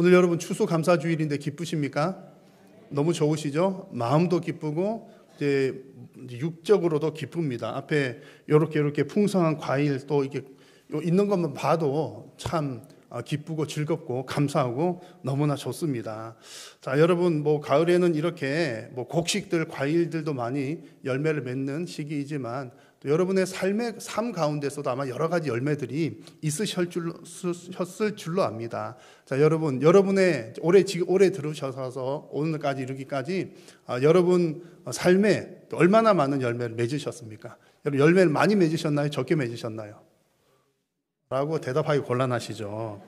오늘 여러분 추수감사주일인데 기쁘십니까? 너무 좋으시죠? 마음도 기쁘고 이제 육적으로도 기쁩니다. 앞에 이렇게 풍성한 과일 또 이게 있는 것만 봐도 참 기쁘고 즐겁고 감사하고 너무나 좋습니다. 자, 여러분 가을에는 이렇게 곡식들 과일들도 많이 열매를 맺는 시기이지만 또 여러분의 삶 가운데서도 아마 여러 가지 열매들이 있으셨을 줄로 압니다. 자, 여러분의 올해 들으셔서 오늘까지 이르기까지 여러분 삶에 얼마나 많은 열매를 맺으셨습니까? 여러분 열매를 많이 맺으셨나요? 적게 맺으셨나요? 라고 대답하기 곤란하시죠.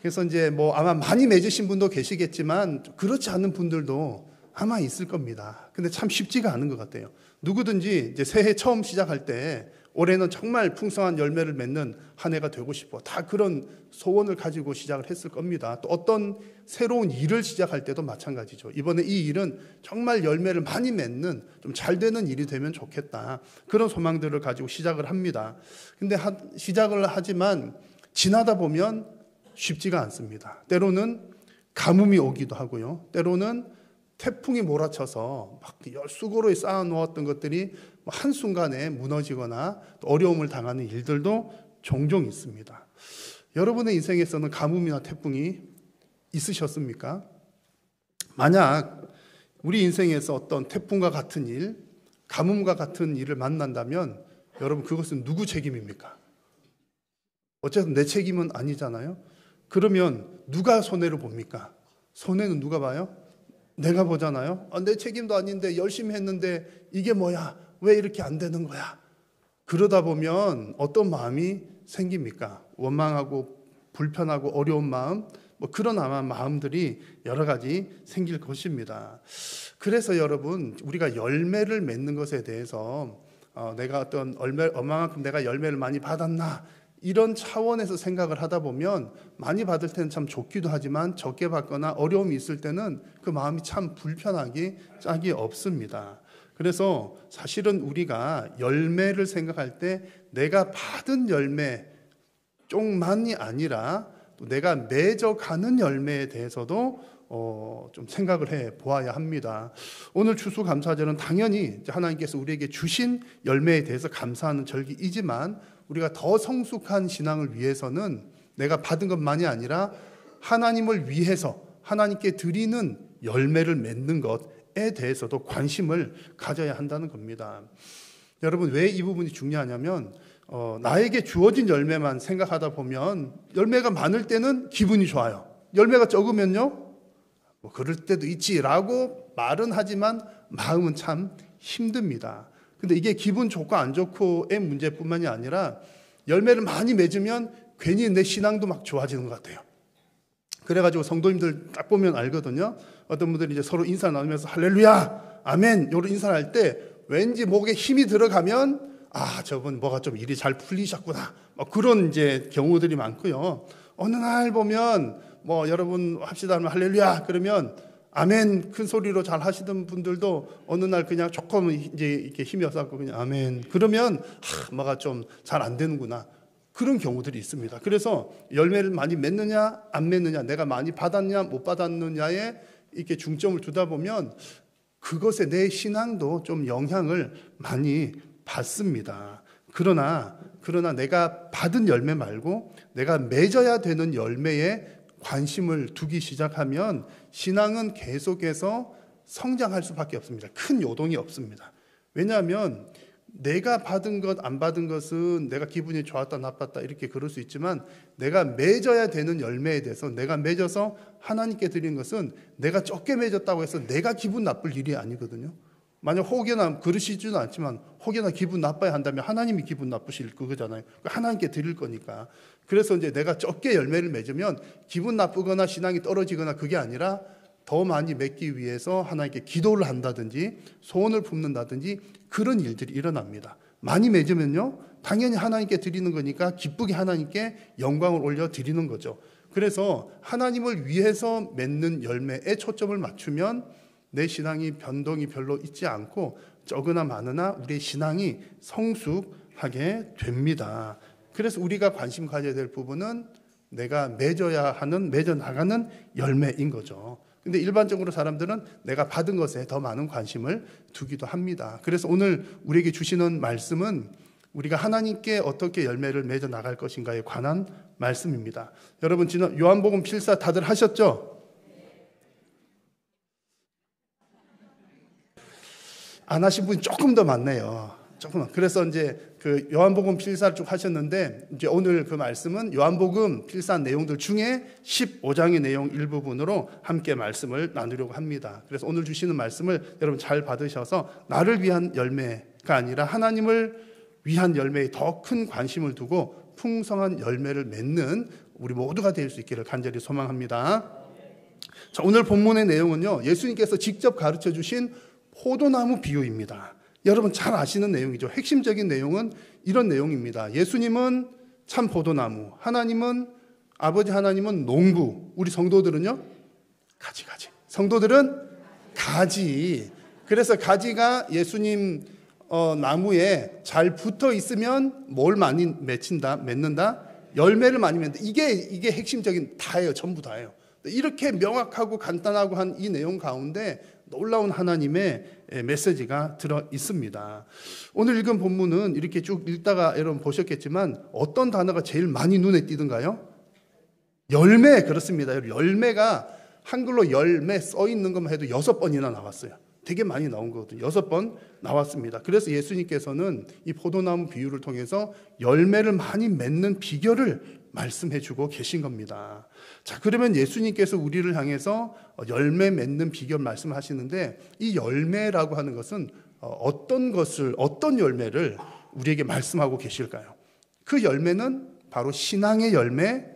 그래서 이제 아마 많이 맺으신 분도 계시겠지만 그렇지 않은 분들도 아마 있을 겁니다. 근데 참 쉽지가 않은 것 같아요. 누구든지 이제 새해 처음 시작할 때 올해는 정말 풍성한 열매를 맺는 한 해가 되고 싶어. 다 그런 소원을 가지고 시작을 했을 겁니다. 또 어떤 새로운 일을 시작할 때도 마찬가지죠. 이번에 이 일은 정말 열매를 많이 맺는 좀 잘 되는 일이 되면 좋겠다. 그런 소망들을 가지고 시작을 합니다. 근데 시작을 하지만 지나다 보면 쉽지가 않습니다. 때로는 가뭄이 오기도 하고요. 때로는 태풍이 몰아쳐서 막 수고로에 쌓아놓았던 것들이 한순간에 무너지거나 또 어려움을 당하는 일들도 종종 있습니다. 여러분의 인생에서는 가뭄이나 태풍이 있으셨습니까? 만약 우리 인생에서 어떤 태풍과 같은 일, 가뭄과 같은 일을 만난다면 여러분 그것은 누구 책임입니까? 어쨌든 내 책임은 아니잖아요. 그러면 누가 손해를 봅니까? 손해는 누가 봐요? 내가 보잖아요. 내 책임도 아닌데 열심히 했는데 이게 뭐야? 왜 이렇게 안 되는 거야? 그러다 보면 어떤 마음이 생깁니까? 원망하고 불편하고 어려운 마음, 그런 아마 마음들이 여러 가지 생길 것입니다. 그래서 여러분 우리가 열매를 맺는 것에 대해서 내가 어떤 얼마만큼 내가 열매를 많이 받았나 이런 차원에서 생각을 하다 보면 많이 받을 때는 참 좋기도 하지만 적게 받거나 어려움이 있을 때는 그 마음이 참 불편하기 짝이 없습니다. 그래서 사실은 우리가 열매를 생각할 때 내가 받은 열매 쪽만이 아니라 또 내가 맺어가는 열매에 대해서도 좀 생각을 해 보아야 합니다. 오늘 추수감사절은 당연히 하나님께서 우리에게 주신 열매에 대해서 감사하는 절기이지만 우리가 더 성숙한 신앙을 위해서는 내가 받은 것만이 아니라 하나님을 위해서 하나님께 드리는 열매를 맺는 것에 대해서도 관심을 가져야 한다는 겁니다. 여러분 왜 이 부분이 중요하냐면 나에게 주어진 열매만 생각하다 보면 열매가 많을 때는 기분이 좋아요. 열매가 적으면요 그럴 때도 있지라고 말은 하지만 마음은 참 힘듭니다. 근데 이게 기분 좋고 안 좋고의 문제뿐만이 아니라 열매를 많이 맺으면 괜히 내 신앙도 막 좋아지는 것 같아요. 그래가지고 성도님들 딱 보면 알거든요. 어떤 분들이 이제 서로 인사 나누면서 할렐루야, 아멘 이런 인사를 할 때 왠지 목에 힘이 들어가면 저분 뭐가 좀 일이 잘 풀리셨구나. 그런 이제 경우들이 많고요. 어느 날 보면 여러분 합시다 하면 할렐루야 그러면 아멘 큰 소리로 잘 하시던 분들도 어느 날 그냥 조금 이제 이렇게 힘이 없어갖고 그냥 아멘 그러면 뭐가 좀 잘 안 되는구나 그런 경우들이 있습니다. 그래서 열매를 많이 맺느냐 안 맺느냐 내가 많이 받았냐 못 받았느냐에 이렇게 중점을 두다 보면 그것에 내 신앙도 좀 영향을 많이 받습니다. 그러나 내가 받은 열매 말고 내가 맺어야 되는 열매에 관심을 두기 시작하면 신앙은 계속해서 성장할 수밖에 없습니다. 큰 요동이 없습니다. 왜냐하면 내가 받은 것, 안 받은 것은 내가 기분이 좋았다, 나빴다 이렇게 그럴 수 있지만 내가 맺어야 되는 열매에 대해서 내가 맺어서 하나님께 드리는 것은 내가 적게 맺었다고 해서 내가 기분 나쁠 일이 아니거든요. 만약 혹여나 그러시지는 않지만 혹여나 기분 나빠야 한다면 하나님이 기분 나쁘실 그거잖아요. 하나님께 드릴 거니까. 그래서 이제 내가 적게 열매를 맺으면 기분 나쁘거나 신앙이 떨어지거나 그게 아니라 더 많이 맺기 위해서 하나님께 기도를 한다든지 소원을 품는다든지 그런 일들이 일어납니다. 많이 맺으면요 당연히 하나님께 드리는 거니까 기쁘게 하나님께 영광을 올려 드리는 거죠. 그래서 하나님을 위해서 맺는 열매에 초점을 맞추면 내 신앙이 변동이 별로 있지 않고 적으나 많으나 우리의 신앙이 성숙하게 됩니다. 그래서 우리가 관심 가져야 될 부분은 내가 맺어야 하는, 맺어 나가는 열매인 거죠. 근데 일반적으로 사람들은 내가 받은 것에 더 많은 관심을 두기도 합니다. 그래서 오늘 우리에게 주시는 말씀은 우리가 하나님께 어떻게 열매를 맺어 나갈 것인가에 관한 말씀입니다. 여러분, 지난 요한복음 필사 다들 하셨죠? 안 하신 분이 조금 더 많네요. 조금. 그래서 이제 그 요한복음 필사를 쭉 하셨는데, 이제 오늘 그 말씀은 요한복음 필사 내용들 중에 15장의 내용 일부분으로 함께 말씀을 나누려고 합니다. 그래서 오늘 주시는 말씀을 여러분 잘 받으셔서 나를 위한 열매가 아니라 하나님을 위한 열매에 더 큰 관심을 두고 풍성한 열매를 맺는 우리 모두가 될 수 있기를 간절히 소망합니다. 자, 오늘 본문의 내용은요, 예수님께서 직접 가르쳐 주신 포도나무 비유입니다. 여러분 잘 아시는 내용이죠. 핵심적인 내용은 이런 내용입니다. 예수님은 참 포도나무, 아버지 하나님은 농부, 우리 성도들은요 가지. 성도들은 가지. 그래서 가지가 예수님 나무에 잘 붙어 있으면 뭘 많이 맺는다? 열매를 많이 맺는다. 이게 핵심적인 다예요. 전부 다예요. 이렇게 명확하고 간단하고 한 이 내용 가운데 놀라운 하나님의 메시지가 들어 있습니다. 오늘 읽은 본문은 이렇게 쭉 읽다가 여러분 보셨겠지만 어떤 단어가 제일 많이 눈에 띄던가요? 열매. 그렇습니다. 열매가 한글로 열매 써 있는 것만 해도 6번이나 나왔어요. 되게 많이 나온 거거든요. 6번 나왔습니다. 그래서 예수님께서는 이 포도나무 비유를 통해서 열매를 많이 맺는 비결을 말씀해 주고 계신 겁니다. 자, 그러면 예수님께서 우리를 향해서 열매 맺는 비결 말씀하시는데, 이 열매라고 하는 것은 어떤 열매를 우리에게 말씀하고 계실까요? 그 열매는 바로 신앙의 열매,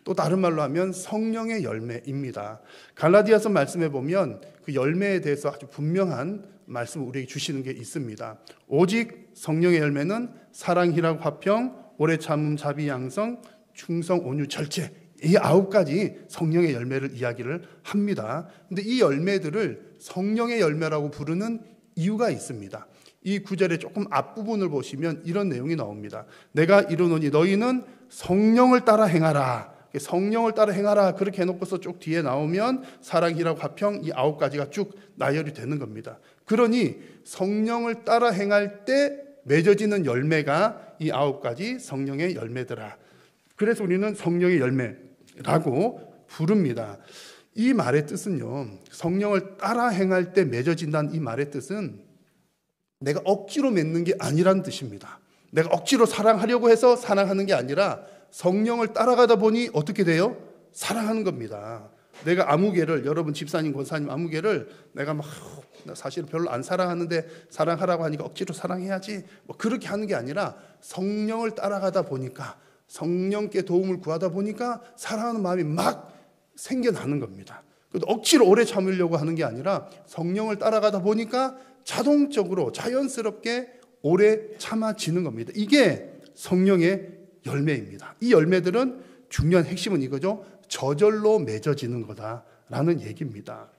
또 다른 말로 하면 성령의 열매입니다. 갈라디아서 말씀해 보면 그 열매에 대해서 아주 분명한 말씀을 우리에게 주시는 게 있습니다. 오직 성령의 열매는 사랑, 희락, 화평, 오래 참음, 자비, 양성, 충성, 온유, 절제, 이 9가지 성령의 열매를 이야기를 합니다. 근데 이 열매들을 성령의 열매라고 부르는 이유가 있습니다. 이 구절의 조금 앞부분을 보시면 이런 내용이 나옵니다. 내가 이르노니 너희는 성령을 따라 행하라. 성령을 따라 행하라 그렇게 해놓고서 쭉 뒤에 나오면 사랑, 희락, 화평, 이 9가지가 쭉 나열이 되는 겁니다. 그러니 성령을 따라 행할 때 맺어지는 열매가 이 9가지 성령의 열매더라. 그래서 우리는 성령의 열매라고 부릅니다. 이 말의 뜻은요, 성령을 따라 행할 때 맺어진다는 이 말의 뜻은 내가 억지로 맺는 게 아니라는 뜻입니다. 내가 억지로 사랑하려고 해서 사랑하는 게 아니라 성령을 따라가다 보니 어떻게 돼요? 사랑하는 겁니다. 내가 아무개를, 여러분 집사님, 권사님 아무개를 내가 막 사실 별로 안 사랑하는데 사랑하라고 하니까 억지로 사랑해야지 뭐 그렇게 하는 게 아니라 성령을 따라가다 보니까, 성령께 도움을 구하다 보니까 사랑하는 마음이 막 생겨나는 겁니다. 억지로 오래 참으려고 하는 게 아니라 성령을 따라가다 보니까 자동적으로 자연스럽게 오래 참아지는 겁니다. 이게 성령의 열매입니다. 이 열매들은 중요한 핵심은 이거죠. 저절로 맺어지는 거다라는 얘기입니다.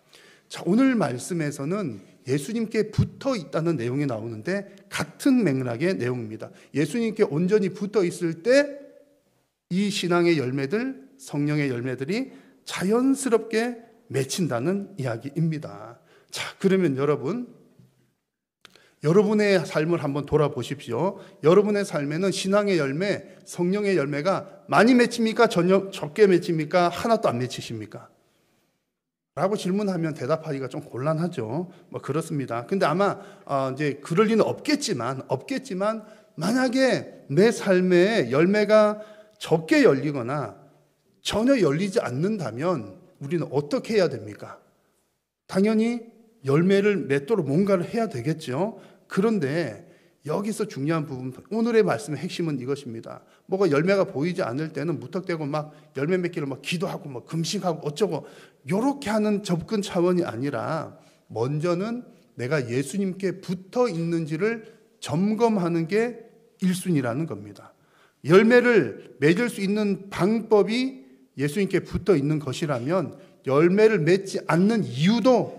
자, 오늘 말씀에서는 예수님께 붙어 있다는 내용이 나오는데 같은 맥락의 내용입니다. 예수님께 온전히 붙어 있을 때 이 신앙의 열매들, 성령의 열매들이 자연스럽게 맺힌다는 이야기입니다. 자, 그러면 여러분의 삶을 한번 돌아보십시오. 여러분의 삶에는 신앙의 열매, 성령의 열매가 많이 맺힙니까? 적게 맺힙니까? 하나도 안 맺히십니까? 라고 질문하면 대답하기가 좀 곤란하죠. 뭐 그렇습니다. 근데 아마 이제 그럴 리는 없겠지만 만약에 내 삶에 열매가 적게 열리거나 전혀 열리지 않는다면 우리는 어떻게 해야 됩니까? 당연히 열매를 맺도록 뭔가를 해야 되겠죠. 그런데 여기서 중요한 부분, 오늘의 말씀의 핵심은 이것입니다. 뭐가 열매가 보이지 않을 때는 무턱대고 막 열매 맺기를 막 기도하고 막 금식하고 어쩌고 이렇게 하는 접근 차원이 아니라 먼저는 내가 예수님께 붙어 있는지를 점검하는 게 1순위라는 겁니다. 열매를 맺을 수 있는 방법이 예수님께 붙어 있는 것이라면 열매를 맺지 않는 이유도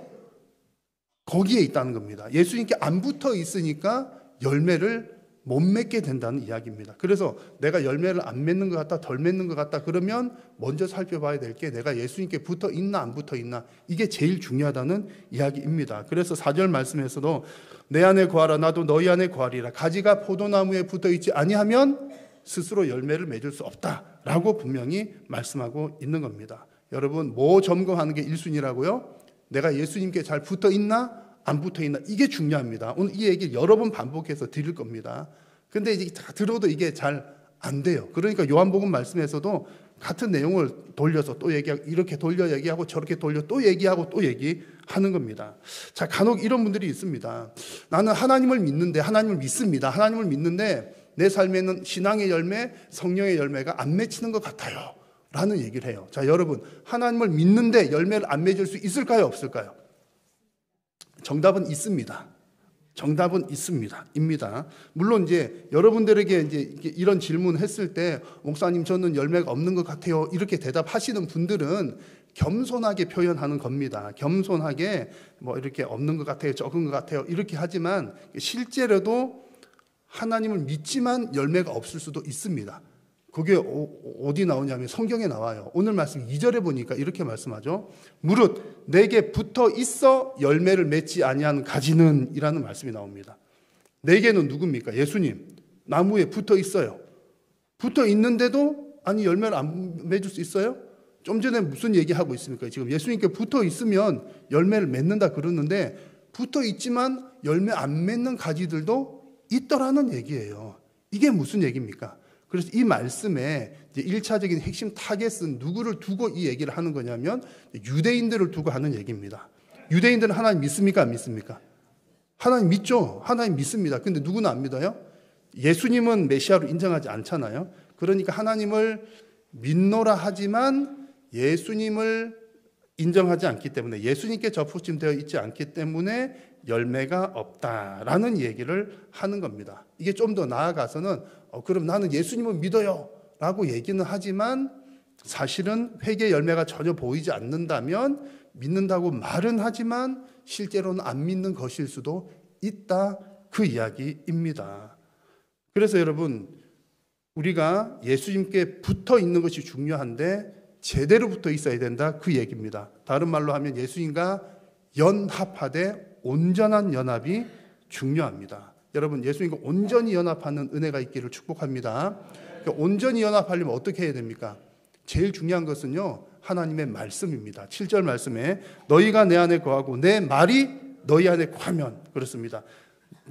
거기에 있다는 겁니다. 예수님께 안 붙어 있으니까 열매를 못 맺게 된다는 이야기입니다. 그래서 내가 열매를 안 맺는 것 같다, 덜 맺는 것 같다 그러면 먼저 살펴봐야 될 게 내가 예수님께 붙어 있나 안 붙어 있나, 이게 제일 중요하다는 이야기입니다. 그래서 4절 말씀에서도 내 안에 거하라 나도 너희 안에 거하리라. 가지가 포도나무에 붙어 있지 아니하면 스스로 열매를 맺을 수 없다라고 분명히 말씀하고 있는 겁니다. 여러분, 뭐 점검하는 게 1순위라고요? 내가 예수님께 잘 붙어 있나 안 붙어 있나, 이게 중요합니다. 오늘 이 얘기를 여러 번 반복해서 드릴 겁니다. 근데 이제 다 들어도 이게 잘 안 돼요. 그러니까 요한복음 말씀에서도 같은 내용을 돌려서 또 얘기하고, 이렇게 돌려 얘기하고 저렇게 돌려 또 얘기하고 또 얘기하는 겁니다. 자, 간혹 이런 분들이 있습니다. 나는 하나님을 믿는데, 하나님을 믿습니다. 하나님을 믿는데 내 삶에는 신앙의 열매, 성령의 열매가 안 맺히는 것 같아요 라는 얘기를 해요. 자, 여러분, 하나님을 믿는데 열매를 안 맺을 수 있을까요, 없을까요? 정답은 있습니다. 정답은 있습니다. 입니다. 물론 이제 여러분들에게 이제 이런 질문 했을 때, 목사님 저는 열매가 없는 것 같아요, 이렇게 대답하시는 분들은 겸손하게 표현하는 겁니다. 겸손하게 뭐 이렇게 없는 것 같아요, 적은 것 같아요, 이렇게 하지만 실제로도 하나님을 믿지만 열매가 없을 수도 있습니다. 그게 어디 나오냐면 성경에 나와요. 오늘 말씀 2절에 보니까 이렇게 말씀하죠. 무릇 내게 붙어 있어 열매를 맺지 아니하는 가지는, 이라는 말씀이 나옵니다. 내게는 누굽니까? 예수님. 나무에 붙어 있어요. 붙어 있는데도 아니 열매를 안 맺을 수 있어요? 좀 전에 무슨 얘기하고 있습니까? 지금 예수님께 붙어 있으면 열매를 맺는다 그러는데, 붙어 있지만 열매 안 맺는 가지들도 있더라는 얘기예요. 이게 무슨 얘기입니까? 그래서 이 말씀에 이제 1차적인 핵심 타겟은 누구를 두고 이 얘기를 하는 거냐면 유대인들을 두고 하는 얘기입니다. 유대인들은 하나님 믿습니까, 안 믿습니까? 하나님 믿죠. 하나님 믿습니다. 근데 누구는 안 믿어요? 예수님은 메시아로 인정하지 않잖아요. 그러니까 하나님을 믿노라 하지만 예수님을 인정하지 않기 때문에, 예수님께 접붙임되어 있지 않기 때문에 열매가 없다라는 얘기를 하는 겁니다. 이게 좀 더 나아가서는 그럼 나는 예수님을 믿어요 라고 얘기는 하지만 사실은 회개 열매가 전혀 보이지 않는다면 믿는다고 말은 하지만 실제로는 안 믿는 것일 수도 있다, 그 이야기입니다. 그래서 여러분, 우리가 예수님께 붙어 있는 것이 중요한데 제대로 붙어 있어야 된다, 그 얘기입니다. 다른 말로 하면 예수님과 연합하되 온전한 연합이 중요합니다. 여러분, 예수님과 온전히 연합하는 은혜가 있기를 축복합니다. 그러니까 온전히 연합하려면 어떻게 해야 됩니까? 제일 중요한 것은요, 하나님의 말씀입니다. 7절 말씀에 너희가 내 안에 거하고 내 말이 너희 안에 거하면, 그렇습니다.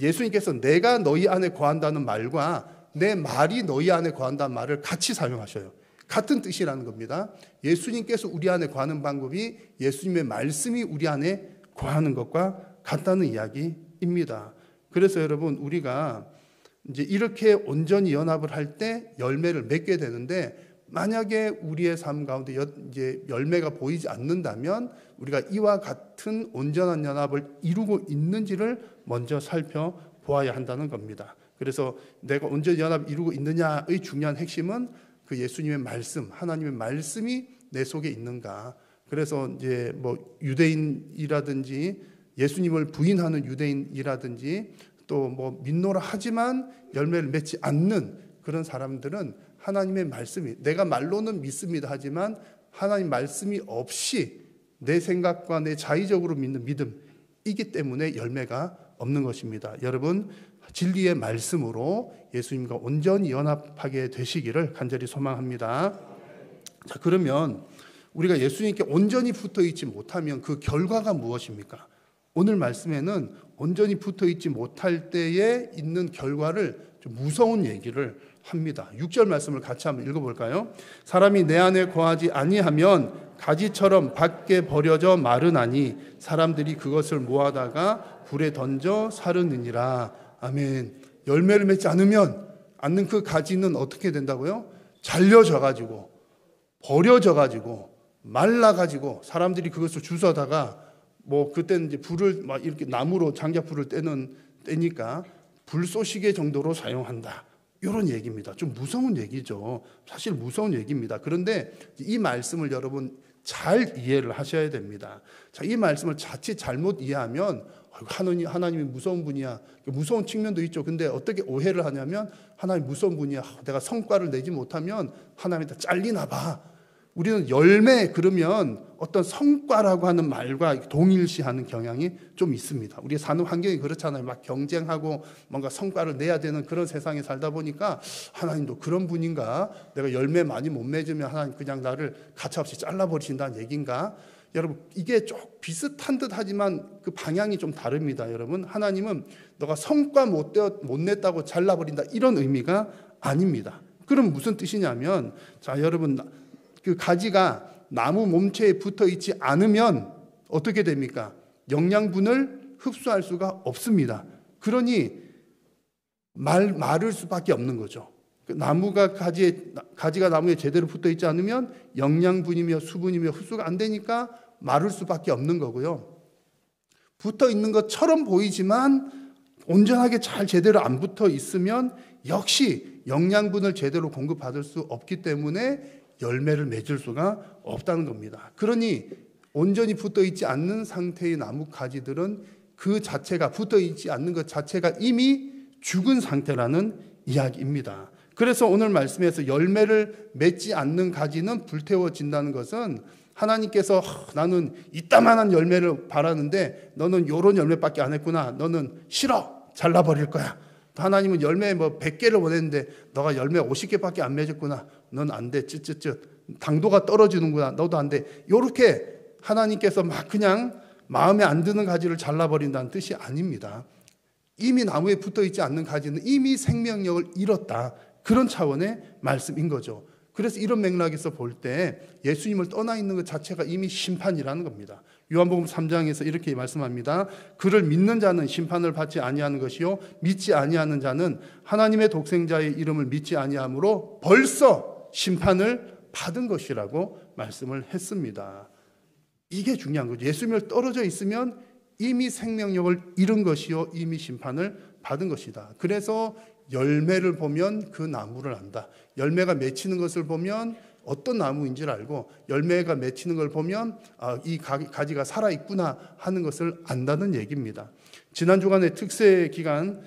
예수님께서 내가 너희 안에 거한다는 말과 내 말이 너희 안에 거한다는 말을 같이 사용하셔요. 같은 뜻이라는 겁니다. 예수님께서 우리 안에 거하는 방법이 예수님의 말씀이 우리 안에 거하는 것과 같다는 이야기입니다. 그래서 여러분, 우리가 이제 이렇게 온전히 연합을 할 때 열매를 맺게 되는데, 만약에 우리의 삶 가운데 이제 열매가 보이지 않는다면 우리가 이와 같은 온전한 연합을 이루고 있는지를 먼저 살펴보아야 한다는 겁니다. 그래서 내가 온전히 연합을 이루고 있느냐의 중요한 핵심은 그 예수님의 말씀, 하나님의 말씀이 내 속에 있는가. 그래서 이제 뭐 유대인이라든지 예수님을 부인하는 유대인이라든지 또 뭐 믿노라 하지만 열매를 맺지 않는 그런 사람들은 하나님의 말씀이, 내가 말로는 믿습니다 하지만 하나님 말씀이 없이 내 생각과 내 자의적으로 믿는 믿음이기 때문에 열매가 없는 것입니다. 여러분, 진리의 말씀으로 예수님과 온전히 연합하게 되시기를 간절히 소망합니다. 자, 그러면 우리가 예수님께 온전히 붙어 있지 못하면 그 결과가 무엇입니까? 오늘 말씀에는 온전히 붙어 있지 못할 때에 있는 결과를 좀 무서운 얘기를 합니다. 6절 말씀을 같이 한번 읽어볼까요? 사람이 내 안에 거하지 아니하면 가지처럼 밖에 버려져 마르나니 사람들이 그것을 모아다가 불에 던져 사르느니라. 아멘. 열매를 맺지 않는 그 가지는 어떻게 된다고요? 잘려져가지고 버려져가지고 말라가지고 사람들이 그것을 주워다가 뭐 그때는 이제 불을 막 이렇게 나무로 장작불을 떼니까 불쏘시개 정도로 사용한다, 이런 얘기입니다. 좀 무서운 얘기죠. 사실 무서운 얘기입니다. 그런데 이 말씀을 여러분 잘 이해를 하셔야 됩니다. 자, 이 말씀을 자칫 잘못 이해하면 하나님이 무서운 분이야. 무서운 측면도 있죠. 근데 어떻게 오해를 하냐면 하나님 무서운 분이야. 내가 성과를 내지 못하면 하나님한테 잘리나 봐. 우리는 열매 그러면 어떤 성과라고 하는 말과 동일시하는 경향이 좀 있습니다. 우리 사는 환경이 그렇잖아요. 막 경쟁하고 뭔가 성과를 내야 되는 그런 세상에 살다 보니까 하나님도 그런 분인가? 내가 열매 많이 못 맺으면 하나님 그냥 나를 가차없이 잘라버리신다는 얘기인가? 여러분 이게 좀 비슷한 듯 하지만 그 방향이 좀 다릅니다. 여러분 하나님은 너가 성과 못 냈다고 잘라버린다 이런 의미가 아닙니다. 그럼 무슨 뜻이냐면 자 여러분 그 가지가 나무 몸체에 붙어 있지 않으면 어떻게 됩니까? 영양분을 흡수할 수가 없습니다. 그러니 마를 수밖에 없는 거죠. 나무가 가지가 나무에 제대로 붙어 있지 않으면 영양분이며 수분이며 흡수가 안 되니까 마를 수밖에 없는 거고요. 붙어 있는 것처럼 보이지만 온전하게 잘 제대로 안 붙어 있으면 역시 영양분을 제대로 공급받을 수 없기 때문에 열매를 맺을 수가 없다는 겁니다. 그러니 온전히 붙어 있지 않는 상태의 나무 가지들은 그 자체가 붙어 있지 않는 것 자체가 이미 죽은 상태라는 이야기입니다. 그래서 오늘 말씀에서 열매를 맺지 않는 가지는 불태워진다는 것은 하나님께서 나는 이따만한 열매를 바라는데 너는 요런 열매밖에 안 했구나. 너는 싫어. 잘라버릴 거야. 하나님은 열매 100개를 원했는데 너가 열매 50개밖에 안 맺었구나. 넌 안 돼. 쯧쯧쯧. 당도가 떨어지는구나. 너도 안 돼. 요렇게 하나님께서 막 그냥 마음에 안 드는 가지를 잘라버린다는 뜻이 아닙니다. 이미 나무에 붙어 있지 않는 가지는 이미 생명력을 잃었다. 그런 차원의 말씀인 거죠. 그래서 이런 맥락에서 볼 때 예수님을 떠나 있는 것 자체가 이미 심판이라는 겁니다. 요한복음 3장에서 이렇게 말씀합니다. 그를 믿는 자는 심판을 받지 아니하는 것이요 믿지 아니하는 자는 하나님의 독생자의 이름을 믿지 아니하므로 벌써 심판을 받은 것이라고 말씀을 했습니다. 이게 중요한 거죠. 예수님을 떨어져 있으면 이미 생명력을 잃은 것이요 이미 심판을 받은 것이다. 그래서 열매를 보면 그 나무를 안다. 열매가 맺히는 것을 보면 어떤 나무인지를 알고 열매가 맺히는 걸 보면 이 가지가 살아있구나 하는 것을 안다는 얘기입니다. 지난 주간의 특세 기간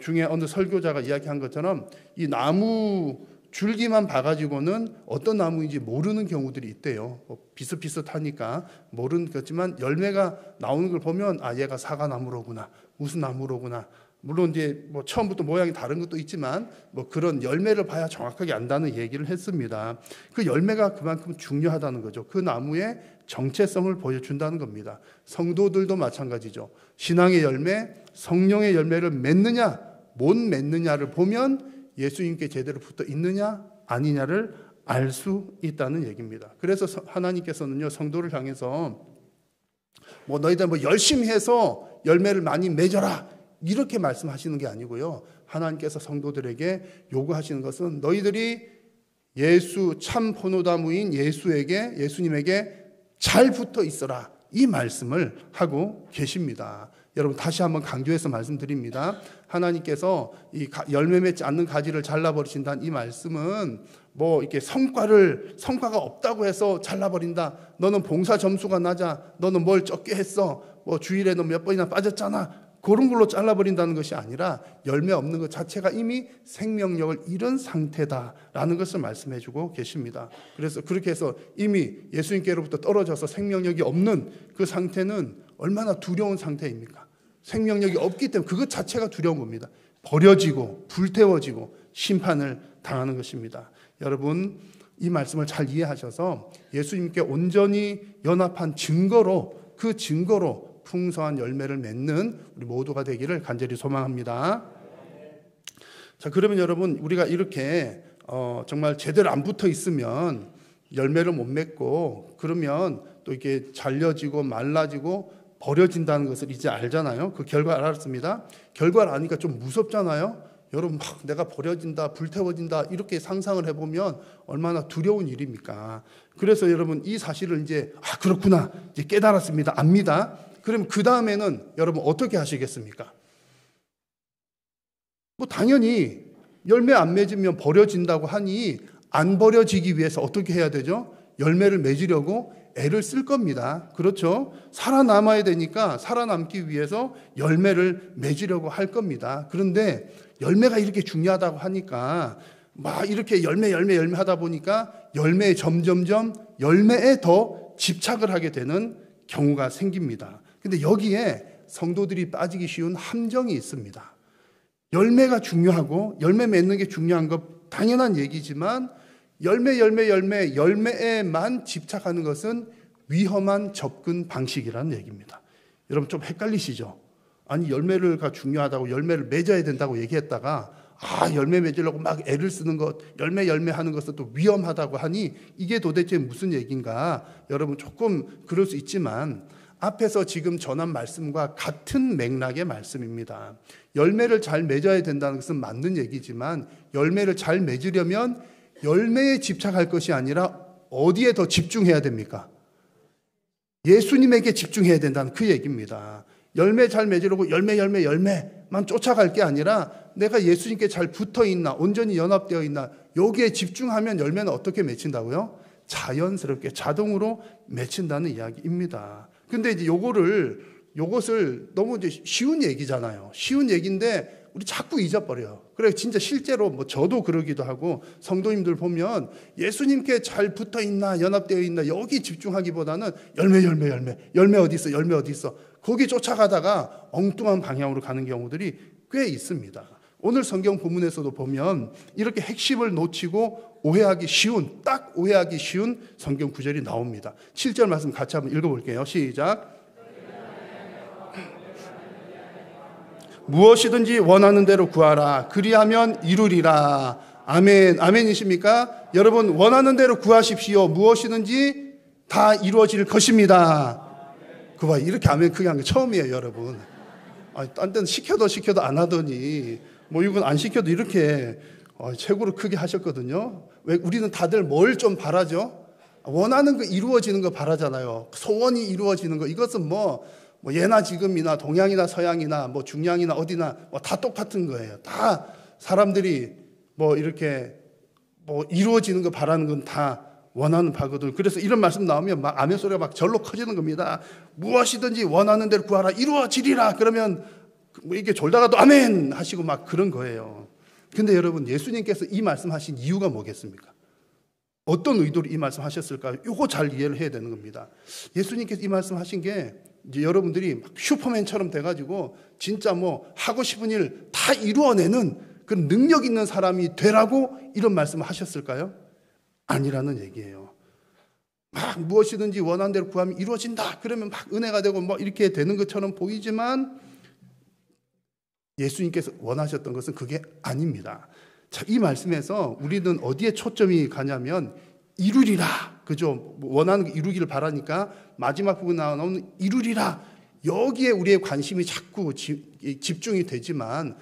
중에 어느 설교자가 이야기한 것처럼 이 나무 줄기만 봐가지고는 어떤 나무인지 모르는 경우들이 있대요. 비슷비슷하니까 모르는 거지만 열매가 나오는 걸 보면 얘가 사과나무로구나 무슨 나무로구나. 물론 이제 처음부터 모양이 다른 것도 있지만 그런 열매를 봐야 정확하게 안다는 얘기를 했습니다. 그 열매가 그만큼 중요하다는 거죠. 그 나무의 정체성을 보여준다는 겁니다. 성도들도 마찬가지죠. 신앙의 열매, 성령의 열매를 맺느냐, 못 맺느냐를 보면 예수님께 제대로 붙어 있느냐, 아니냐를 알 수 있다는 얘기입니다. 그래서 하나님께서는요, 성도를 향해서 너희들 열심히 해서 열매를 많이 맺어라. 이렇게 말씀하시는 게 아니고요. 하나님께서 성도들에게 요구하시는 것은 너희들이 참 포도나무인 예수님에게 잘 붙어 있어라. 이 말씀을 하고 계십니다. 여러분 다시 한번 강조해서 말씀드립니다. 하나님께서 열매 맺지 않는 가지를 잘라버리신다는 이 말씀은 이렇게 성과가 없다고 해서 잘라버린다. 너는 봉사 점수가 낮아. 너는 뭘 적게 했어. 주일에 너 몇 번이나 빠졌잖아. 그런 걸로 잘라버린다는 것이 아니라 열매 없는 것 자체가 이미 생명력을 잃은 상태다라는 것을 말씀해주고 계십니다. 그래서 그렇게 해서 이미 예수님께로부터 떨어져서 생명력이 없는 그 상태는 얼마나 두려운 상태입니까? 생명력이 없기 때문에 그것 자체가 두려운 겁니다. 버려지고 불태워지고 심판을 당하는 것입니다. 여러분 이 말씀을 잘 이해하셔서 예수님께 온전히 연합한 증거로 그 증거로 풍성한 열매를 맺는 우리 모두가 되기를 간절히 소망합니다. 자, 그러면 여러분 우리가 이렇게 정말 제대로 안 붙어 있으면 열매를 못 맺고 그러면 또 이렇게 잘려지고 말라지고 버려진다는 것을 이제 알잖아요. 그 결과를 알았습니다. 결과를 아니까 좀 무섭잖아요. 여러분 내가 버려진다, 불태워진다 이렇게 상상을 해보면 얼마나 두려운 일입니까? 그래서 여러분 이 사실을 이제 그렇구나 이제 깨달았습니다. 압니다. 그럼 그 다음에는 여러분 어떻게 하시겠습니까? 당연히 열매 안 맺으면 버려진다고 하니 안 버려지기 위해서 어떻게 해야 되죠? 열매를 맺으려고 애를 쓸 겁니다. 그렇죠? 살아남아야 되니까 살아남기 위해서 열매를 맺으려고 할 겁니다. 그런데 열매가 이렇게 중요하다고 하니까 막 이렇게 열매 하다 보니까 점점점 열매에 더 집착을 하게 되는 경우가 생깁니다. 근데 여기에 성도들이 빠지기 쉬운 함정이 있습니다. 열매가 중요하고 열매 맺는 게 중요한 것 당연한 얘기지만 열매에만 집착하는 것은 위험한 접근 방식이라는 얘기입니다. 여러분 좀 헷갈리시죠? 아니 열매가 중요하다고 열매를 맺어야 된다고 얘기했다가 열매 맺으려고 막 애를 쓰는 것, 열매 하는 것은 또 위험하다고 하니 이게 도대체 무슨 얘기인가? 여러분 조금 그럴 수 있지만 앞에서 지금 전한 말씀과 같은 맥락의 말씀입니다. 열매를 잘 맺어야 된다는 것은 맞는 얘기지만 열매를 잘 맺으려면 열매에 집착할 것이 아니라 어디에 더 집중해야 됩니까? 예수님에게 집중해야 된다는 그 얘기입니다. 열매 잘 맺으려고 열매만 쫓아갈 게 아니라 내가 예수님께 잘 붙어 있나, 온전히 연합되어 있나, 여기에 집중하면 열매는 어떻게 맺힌다고요? 자연스럽게 자동으로 맺힌다는 이야기입니다. 근데 이제 요것을 너무 이제 쉬운 얘기잖아요. 쉬운 얘기인데 우리 자꾸 잊어버려요. 그래 진짜 실제로 뭐 저도 그러기도 하고 성도님들 보면 예수님께 잘 붙어 있나 연합되어 있나 여기 집중하기보다는 열매 어디 있어 거기 쫓아가다가 엉뚱한 방향으로 가는 경우들이 꽤 있습니다. 오늘 성경 본문에서도 보면 이렇게 핵심을 놓치고 오해하기 쉬운 성경 구절이 나옵니다. 7절 말씀 같이 한번 읽어볼게요. 시작. 무엇이든지 원하는 대로 구하라. 그리하면 이루리라. 아멘. 아멘이십니까? 여러분 원하는 대로 구하십시오. 무엇이든지 다 이루어질 것입니다. 그봐 이렇게 아멘 크게 한 게 처음이에요, 여러분. 딴 데는 시켜도 안 하더니 뭐 이건 안 시켜도 이렇게 최고로 크게 하셨거든요. 왜 우리는 다들 뭘 좀 바라죠? 원하는 거 이루어지는 거 바라잖아요. 소원이 이루어지는 거. 이것은 뭐 예나 지금이나 동양이나 서양이나 뭐 중양이나 어디나 다 똑같은 거예요. 다 사람들이 뭐 이렇게 뭐 이루어지는 거 바라는 건 다 원하는 바거든. 그래서 이런 말씀 나오면 막 아멘 소리가 막 절로 커지는 겁니다. 무엇이든지 원하는 대로 구하라. 이루어지리라. 그러면 뭐 이게 졸다가도 아멘 하시고 막 그런 거예요. 근데 여러분 예수님께서 이 말씀하신 이유가 뭐겠습니까? 어떤 의도로 이 말씀하셨을까요? 이거 잘 이해를 해야 되는 겁니다. 예수님께서 이 말씀하신 게 이제 여러분들이 막 슈퍼맨처럼 돼가지고 진짜 뭐 하고 싶은 일 다 이루어내는 그런 능력 있는 사람이 되라고 이런 말씀을 하셨을까요? 아니라는 얘기예요. 막 무엇이든지 원하는 대로 구하면 이루어진다. 그러면 막 은혜가 되고 뭐 이렇게 되는 것처럼 보이지만 예수님께서 원하셨던 것은 그게 아닙니다. 자, 이 말씀에서 우리는 어디에 초점이 가냐면 이루리라. 그죠? 원하는 거 이루기를 바라니까 마지막 부분 나오는 이루리라. 여기에 우리의 관심이 자꾸 집중이 되지만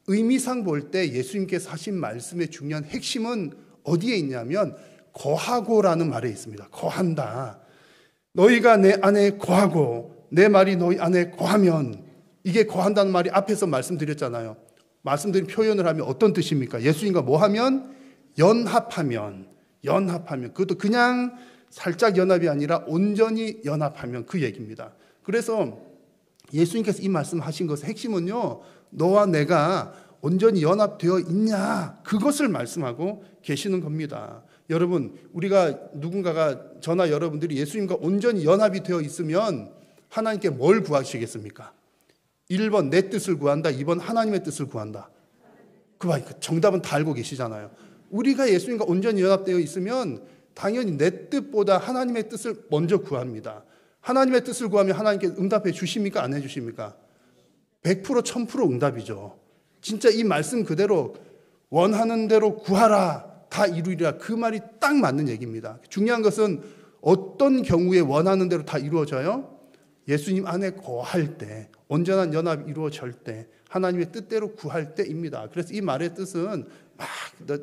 의미상 볼 때 예수님께서 하신 말씀의 중요한 핵심은 어디에 있냐면 거하고라는 말에 있습니다. 거한다. 너희가 내 안에 거하고 내 말이 너희 안에 거하면, 이게 거한다는 말이 앞에서 말씀드렸잖아요. 말씀드린 표현을 하면 어떤 뜻입니까? 예수님과 뭐 하면? 연합하면. 그것도 그냥 살짝 연합이 아니라 온전히 연합하면 그 얘기입니다. 그래서 예수님께서 이 말씀하신 것의 핵심은요, 너와 내가 온전히 연합되어 있냐, 그것을 말씀하고 계시는 겁니다. 여러분, 우리가 누군가가 저나 여러분들이 예수님과 온전히 연합이 되어 있으면 하나님께 뭘 구하시겠습니까? 1번 내 뜻을 구한다, 2번 하나님의 뜻을 구한다. 그 정답은 다 알고 계시잖아요. 우리가 예수님과 온전히 연합되어 있으면 당연히 내 뜻보다 하나님의 뜻을 먼저 구합니다. 하나님의 뜻을 구하면 하나님께 응답해 주십니까? 안 해주십니까? 100% 1000% 응답이죠. 진짜 이 말씀 그대로 원하는 대로 구하라, 다 이루리라, 그 말이 딱 맞는 얘기입니다. 중요한 것은 어떤 경우에 원하는 대로 다 이루어져요? 예수님 안에 거할 때, 온전한 연합이 이루어질 때, 하나님의 뜻대로 구할 때입니다. 그래서 이 말의 뜻은 막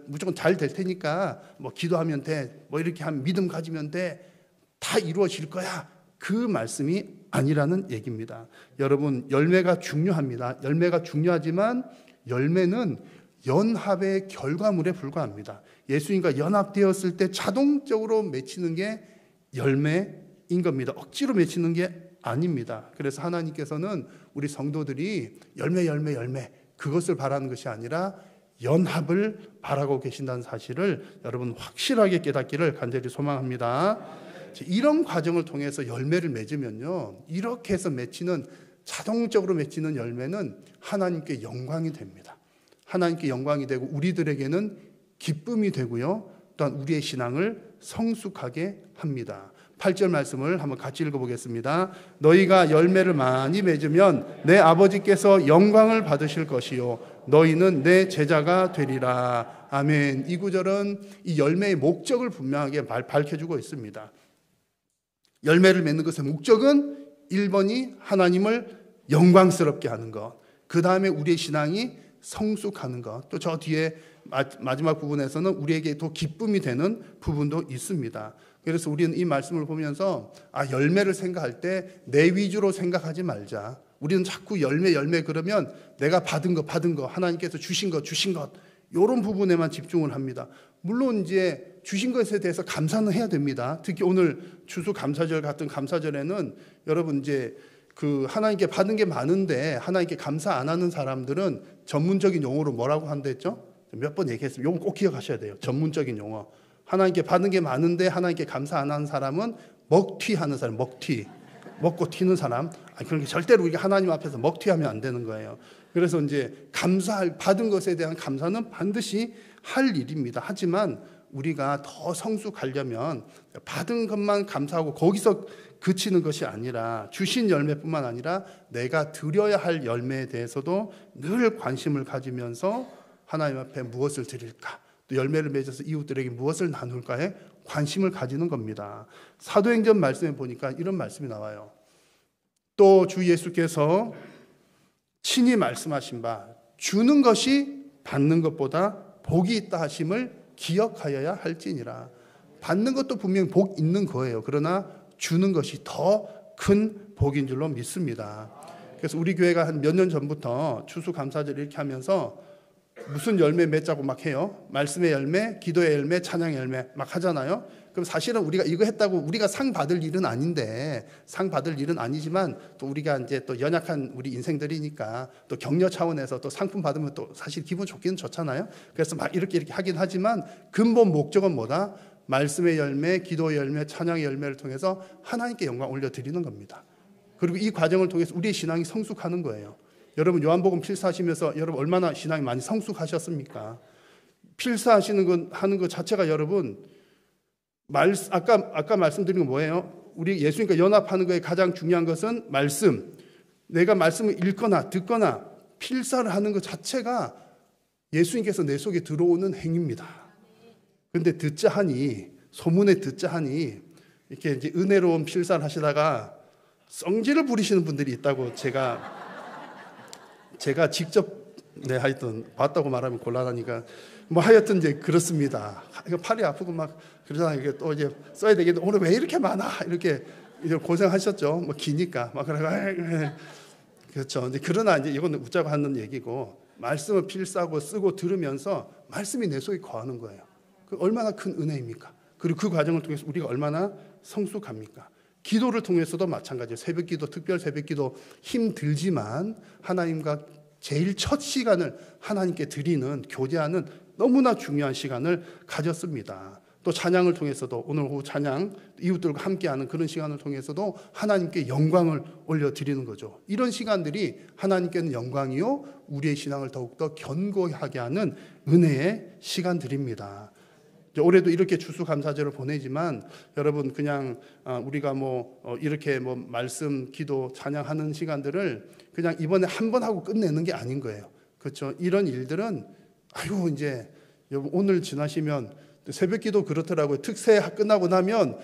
무조건 잘 될 테니까 뭐 기도하면 돼, 뭐 이렇게 한 믿음 가지면 돼, 다 이루어질 거야, 그 말씀이 아니라는 얘기입니다. 여러분, 열매가 중요합니다. 열매가 중요하지만 열매는 연합의 결과물에 불과합니다. 예수님과 연합되었을 때 자동적으로 맺히는 게 열매인 겁니다. 억지로 맺히는 게 아닙니다. 그래서 하나님께서는 우리 성도들이 열매 그것을 바라는 것이 아니라 연합을 바라고 계신다는 사실을 여러분 확실하게 깨닫기를 간절히 소망합니다. 이런 과정을 통해서 열매를 맺으면요, 이렇게 해서 자동적으로 맺히는 열매는 하나님께 영광이 됩니다. 하나님께 영광이 되고 우리들에게는 기쁨이 되고요, 또한 우리의 신앙을 성숙하게 합니다. 8절 말씀을 한번 같이 읽어보겠습니다. 너희가 열매를 많이 맺으면 내 아버지께서 영광을 받으실 것이요 너희는 내 제자가 되리라. 아멘. 이 구절은 이 열매의 목적을 분명하게 밝혀주고 있습니다. 열매를 맺는 것의 목적은 1번이 하나님을 영광스럽게 하는 것, 그 다음에 우리의 신앙이 성숙하는 것, 또 저 뒤에 마지막 부분에서는 우리에게 더 기쁨이 되는 부분도 있습니다. 그래서 우리는 이 말씀을 보면서 열매를 생각할 때 내 위주로 생각하지 말자. 우리는 자꾸 열매 그러면 내가 받은 것 하나님께서 주신 것 이런 부분에만 집중을 합니다. 물론 이제 주신 것에 대해서 감사는 해야 됩니다. 특히 오늘 추수감사절 같은 감사절에는 여러분 이제 그 하나님께 받은 게 많은데 하나님께 감사 안 하는 사람들은 전문적인 용어로 뭐라고 한댔죠? 몇 번 얘기했습니다. 이거 꼭 기억하셔야 돼요. 전문적인 용어. 하나님께 받은 게 많은데 하나님께 감사 안 하는 사람은 먹튀하는 사람, 먹고 튀는 사람. 그러니까 절대로 우리가 하나님 앞에서 먹튀하면 안 되는 거예요. 그래서 이제 받은 것에 대한 감사는 반드시 할 일입니다. 하지만 우리가 더 성숙하려면 받은 것만 감사하고 거기서 그치는 것이 아니라 주신 열매뿐만 아니라 내가 드려야 할 열매에 대해서도 늘 관심을 가지면서 하나님 앞에 무엇을 드릴까, 또 열매를 맺어서 이웃들에게 무엇을 나눌까에 관심을 가지는 겁니다. 사도행전 말씀에 보니까 이런 말씀이 나와요. 또 주 예수께서 친히 말씀하신 바 주는 것이 받는 것보다 복이 있다 하심을 기억하여야 할지니라. 받는 것도 분명히 복 있는 거예요. 그러나 주는 것이 더 큰 복인 줄로 믿습니다. 그래서 우리 교회가 한 몇 년 전부터 추수감사절 이렇게 하면서 무슨 열매 맺자고 막 해요. 말씀의 열매, 기도의 열매, 찬양의 열매 막 하잖아요. 그럼 사실은 우리가 이거 했다고 우리가 상 받을 일은 아닌데, 상 받을 일은 아니지만 또 우리가 이제 또 연약한 우리 인생들이니까 또 격려 차원에서 또 상품 받으면 또 사실 기분 좋기는 좋잖아요. 그래서 막 이렇게 하긴 하지만 근본 목적은 뭐다? 말씀의 열매, 기도의 열매, 찬양의 열매를 통해서 하나님께 영광 올려드리는 겁니다. 그리고 이 과정을 통해서 우리의 신앙이 성숙하는 거예요. 여러분 요한복음 필사하시면서 여러분 얼마나 신앙이 많이 성숙하셨습니까? 필사하시는 하는 것 자체가 여러분 아까 말씀드린 건 뭐예요? 우리 예수님과 연합하는 것에 가장 중요한 것은 말씀. 내가 말씀을 읽거나 듣거나 필사를 하는 것 자체가 예수님께서 내 속에 들어오는 행위입니다. 그런데 소문에 듣자 하니 이렇게 이제 은혜로운 필사를 하시다가 성질을 부리시는 분들이 있다고 제가 직접 하여튼 봤다고 말하면 곤란하니까 하여튼 이제 그렇습니다. 팔이 아프고 막 그러잖아요. 이게 또 이제 써야 되겠는데 오늘 왜 이렇게 많아? 이렇게 고생하셨죠. 기니까 막 그렇죠. 그러나 이제 이건 웃자고 하는 얘기고, 말씀을 필사하고 쓰고 들으면서 말씀이 내 속에 거하는 거예요. 그 얼마나 큰 은혜입니까? 그리고 그 과정을 통해서 우리가 얼마나 성숙합니까? 기도를 통해서도 마찬가지예요. 새벽기도, 특별 새벽기도 힘들지만 하나님과 제일 첫 시간을 하나님께 드리는, 교제하는 너무나 중요한 시간을 가졌습니다. 또 찬양을 통해서도 오늘 오후 찬양, 이웃들과 함께하는 그런 시간을 통해서도 하나님께 영광을 올려드리는 거죠. 이런 시간들이 하나님께는 영광이요 우리의 신앙을 더욱더 견고하게 하는 은혜의 시간들입니다. 올해도 이렇게 추수감사절을 보내지만 여러분 그냥 우리가 이렇게 말씀, 기도, 찬양하는 시간들을 그냥 이번에 한 번 하고 끝내는 게 아닌 거예요. 그렇죠? 이런 일들은 이제 오늘 지나시면 새벽기도 그렇더라고요. 특세 끝나고 나면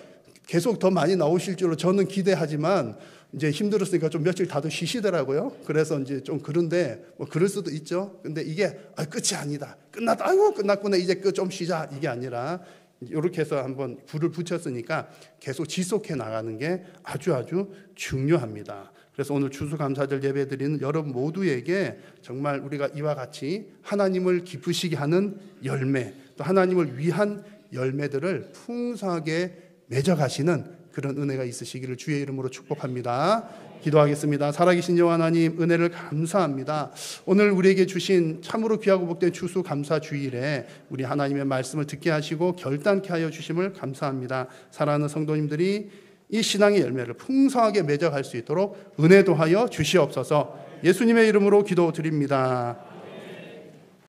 계속 더 많이 나오실 줄로 저는 기대하지만 이제 힘들었으니까 좀 며칠 다들 쉬시더라고요. 그래서 이제 좀 그런데 그럴 수도 있죠. 근데 이게 끝이 아니다. 끝났다. 끝났구나. 이제 좀 쉬자. 이게 아니라 이렇게 해서 한번 불을 붙였으니까 계속 지속해 나가는 게 아주 중요합니다. 그래서 오늘 추수감사절 예배드리는 여러분 모두에게 정말 우리가 이와 같이 하나님을 기쁘시게 하는 열매, 또 하나님을 위한 열매들을 풍성하게 맺어가시는 그런 은혜가 있으시기를 주의 이름으로 축복합니다. 기도하겠습니다. 살아계신 여호와 하나님, 은혜를 감사합니다. 오늘 우리에게 주신 참으로 귀하고 복된 추수감사 주일에 우리 하나님의 말씀을 듣게 하시고 결단케 하여 주심을 감사합니다. 사랑하는 성도님들이 이 신앙의 열매를 풍성하게 맺어갈 수 있도록 은혜도 하여 주시옵소서. 예수님의 이름으로 기도드립니다.